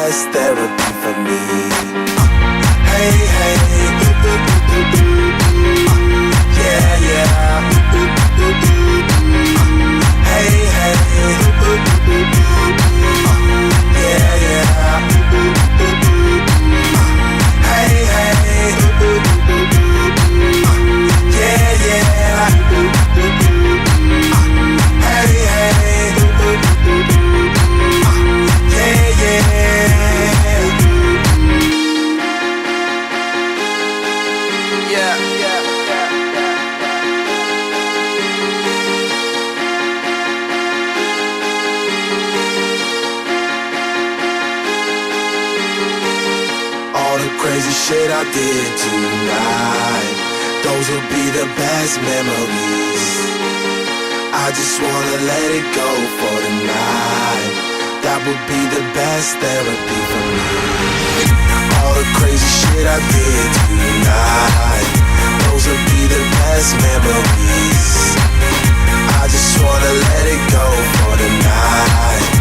best therapy for me. Hey, hey, yeah, yeah. Hey, hey, yeah, yeah. Hey, hey, yeah, yeah. Hey, hey, yeah, yeah. Yeah, yeah, all the crazy shit I did tonight, those will be the best memories. I just wanna let it go for tonight. That would be the best therapy for me. All the crazy shit I did tonight, those will be the best memories. I just wanna let it go for tonight.